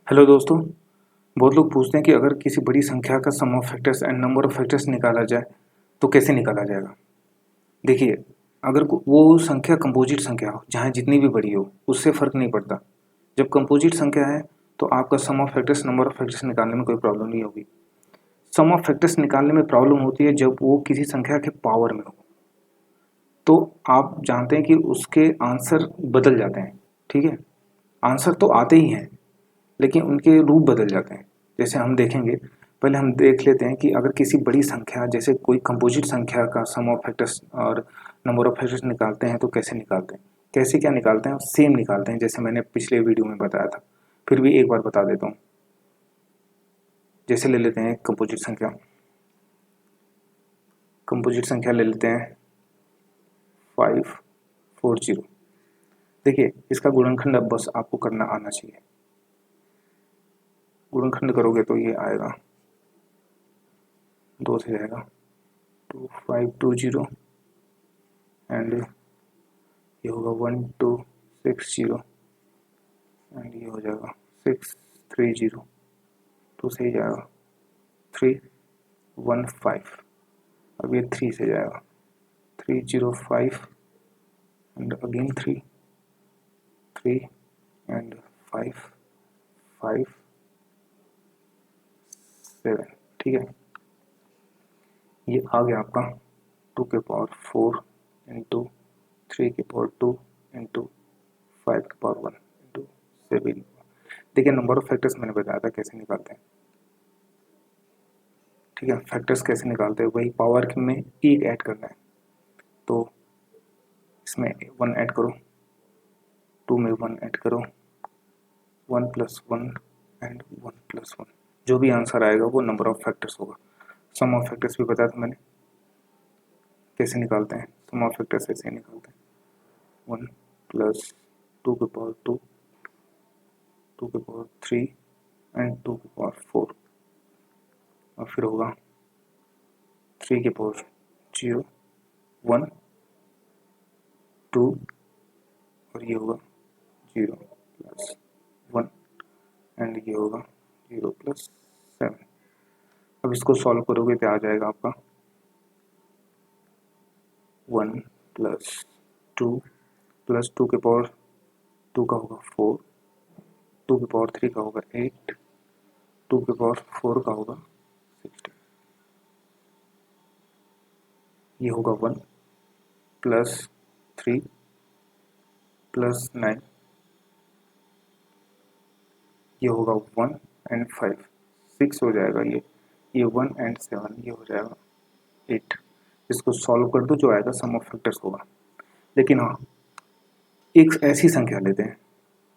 Hello दोस्तों। बहुत लोग पूछते हैं कि अगर किसी बड़ी संख्या का sum of factors and number of factors निकाला जाए तो कैसे निकाला जाएगा। देखिए, अगर वो संख्या कंपोजिट संख्या हो, जहाँ जितनी भी बड़ी हो उससे फ़र्क नहीं पड़ता। जब कंपोजिट संख्या है तो आपका sum of factors number of factors निकालने में कोई प्रॉब्लम नहीं होगी। सम ऑफ फैक्टर्स निकालने में प्रॉब्लम होती है जब वो किसी संख्या के पावर में हो, तो आप जानते हैं कि उसके आंसर बदल जाते हैं। ठीक है, आंसर तो आते ही हैं लेकिन उनके रूप बदल जाते हैं। जैसे हम देखेंगे, पहले हम देख लेते हैं कि अगर किसी बड़ी संख्या जैसे कोई कंपोजिट संख्या का सम ऑफ फैक्टर्स और नंबर ऑफ फैक्टर्स निकालते हैं तो कैसे निकालते हैं, कैसे क्या निकालते हैं, सेम निकालते हैं जैसे मैंने पिछले वीडियो में बताया था। फिर भी एक बार बता देता हूँ। जैसे ले लेते हैं कंपोजिट संख्या ले लेते हैं 540। देखिए, इसका गुणनखंड अब बस आपको करना आना चाहिए। गुणनखंड करोगे तो ये आएगा, 2 से जाएगा 2520 एंड ये होगा 1260 एंड ये हो जाएगा 630। 2 से ही जाएगा 315। अब ये 3 से जाएगा 305 एंड अगेन 3 एंड 5 5 7। ठीक है, ये आ गया आपका 2 के पावर 4 इंटू 3 के पावर 2 इंटू 5 के पावर 1 इंटू 7। देखिए, नंबर ऑफ फैक्टर्स मैंने बताया था कैसे निकालते हैं। ठीक है, फैक्टर्स कैसे निकालते हैं, वही पावर में एक ऐड करना है। तो इसमें 1 ऐड करो, 2 में 1 ऐड करो, 1 + 1 एंड 1 + 1। जो भी आंसर आएगा वो नंबर ऑफ फैक्टर्स होगा। सम ऑफ फैक्टर्स भी बताया था मैंने कैसे निकालते हैं। सम ऑफ फैक्टर्स ऐसे निकालते हैं, 1 + 2 के पावर 2, 2 के पावर 3 एंड 2 के पावर 4। और फिर होगा 3 के पावर 0 1 2 और ये होगा 0 + 1 एंड ये होगा 0 + 7। अब इसको सॉल्व करोगे तो आ जाएगा आपका 1 + 2 + 2 के पावर 2 का होगा 4, 2 के पावर 3 का होगा 8, 2 के पावर 4 का होगा 16। ये होगा 1 + 3 + 9, ये होगा 1 एंड 5, 6 हो जाएगा। ये 1 एंड 7, ये हो जाएगा 8। इसको सॉल्व कर दो, जो आएगा सम ऑफ फैक्टर्स होगा। लेकिन हाँ, एक ऐसी संख्या लेते हैं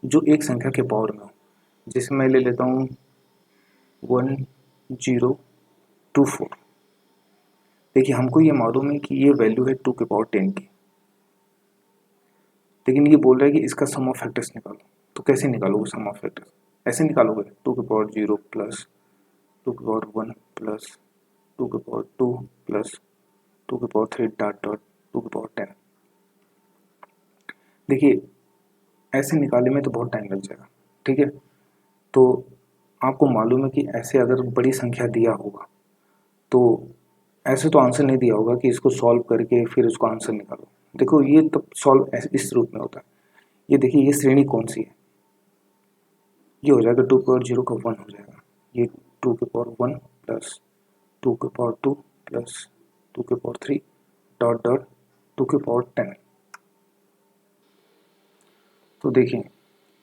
जो एक संख्या के पावर में हो। जिसमें मैं ले लेता हूँ 1024। देखिए, हमको ये मालूम है कि ये वैल्यू है 2 के पावर 10 की, लेकिन ये बोल रहा है कि इसका सम ऑफ फैक्टर्स निकालो। तो कैसे निकालोगे सम ऑफ फैक्टर्स? ऐसे निकालोगे 2 के पावर 0 + 2 के पावर 1 + 2 के पावर 2 + 2 के पावर 3 डॉट डॉट 2 के पावर 10। देखिए, ऐसे निकालने में तो बहुत टाइम लग जाएगा। ठीक है, तो आपको मालूम है कि ऐसे अगर बड़ी संख्या दिया होगा तो ऐसे तो आंसर नहीं दिया होगा कि इसको सॉल्व करके फिर उसका आंसर निकालो। देखो, ये तब सॉल्व इस रूप में होता है। ये देखिए, ये श्रेणी कौन सी है, ये हो जाएगा 2 के पावर 0 का 1 हो जाएगा। ये 2 के पावर 1 + 2 के पावर 2 + 2 के पावर 3 डॉट डॉट 2 के पावर 10। तो देखिए,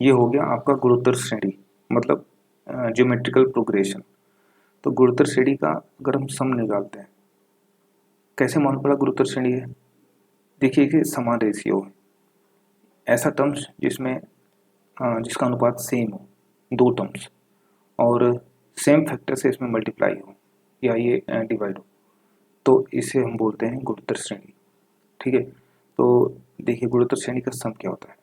ये हो गया आपका गुणोत्तर श्रेणी, मतलब ज्योमेट्रिकल प्रोग्रेशन। तो गुणोत्तर श्रेणी का अगर हम सम निकालते हैं, कैसे मालूम पड़ा गुणोत्तर श्रेणी है? देखिए कि समान रेशियो है, ऐसा टर्म्स जिसमें जिसका अनुपात सेम हो, 2 टर्म्स, और सेम फैक्टर से इसमें मल्टीप्लाई हो या ये डिवाइड हो, तो इसे हम बोलते हैं गुणोत्तर श्रेणी। ठीक है, तो देखिए गुणोत्तर श्रेणी का सम क्या होता है।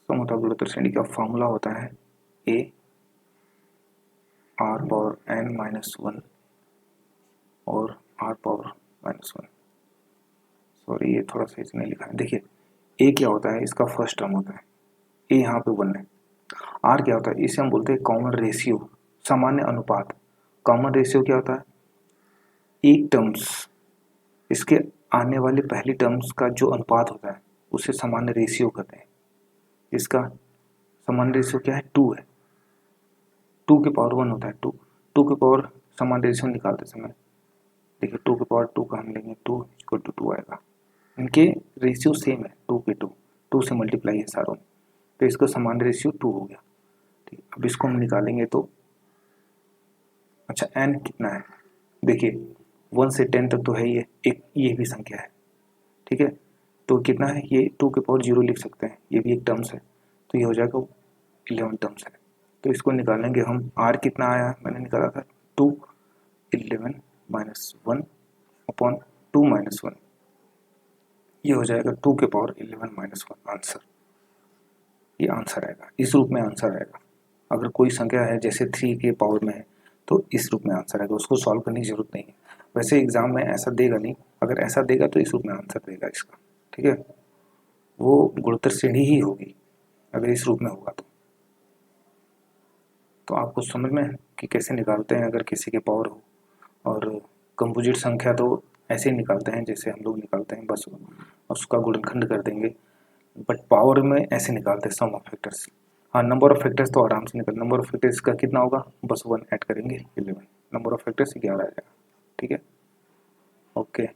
सम होता है गुणोत्तर श्रेणी का फॉर्मूला होता है a r⁻n-1 और r⁻−1। सॉरी, ये थोड़ा सा इसने लिखा है। देखिए, a क्या होता है, इसका फर्स्ट टर्म होता है, a यहाँ पे 1 है, आर क्या होता है, इसे हम बोलते हैं कॉमन रेशियो, सामान्य अनुपात। कॉमन रेशियो क्या होता है, एक टर्म्स, इसके आने वाले पहली टर्म्स का जो अनुपात होता है उसे सामान्य रेशियो कहते हैं। इसका सामान्य रेशियो क्या है, 2 है, 2 के पावर 1 होता है, 2 के पावर सामान्य रेशियो निकालते समय देखिए 2 के पावर 2 का हम लेंगे 2 इक्वल टू 2 आएगा। इनके रेशियो सेम है, 2 के 2 से मल्टीप्लाई है सारों में, तो इसका सामान्य रेशियो 2 हो गया। ठीक, अब इसको हम निकालेंगे तो अच्छा n कितना है, देखिए 1 से 10 तक तो है ही है, एक ये भी संख्या है, ठीक है, तो कितना है ये 2 के पावर 0 लिख सकते हैं, ये भी एक टर्म्स है, तो ये हो जाएगा 11 टर्म्स है। तो इसको निकालेंगे हम, r कितना आया मैंने निकाला था 2, 11 माइनस 1 अपॉन 2 माइनस 1, ये हो जाएगा 2 के पावर 11 माइनस 1 आंसर। ये आंसर आएगा, इस रूप में आंसर आएगा। अगर कोई संख्या है जैसे 3 के पावर में है तो इस रूप में आंसर आएगा, उसको सॉल्व करने की जरूरत नहीं है। वैसे एग्जाम में ऐसा देगा नहीं, अगर ऐसा देगा तो इस रूप में आंसर देगा इसका, ठीक है, वो गुणोत्तर श्रेणी ही होगी अगर इस रूप में होगा तो आपको समझ में कि कैसे निकालते हैं अगर किसी के पावर हो। और कंपोजिट संख्या तो ऐसे ही निकालते हैं जैसे हम लोग निकालते हैं, बस उसका गुणनखंड कर देंगे, बट पावर में ऐसे निकालते हैं सम ऑफ फैक्टर्स। हाँ, नंबर ऑफ फैक्टर्स तो आराम से निकल, नंबर ऑफ फैक्टर्स का कितना होगा, बस 1 ऐड करेंगे 11, नंबर ऑफ फैक्टर्स 11 आ जाएगा, ठीक है, ओके।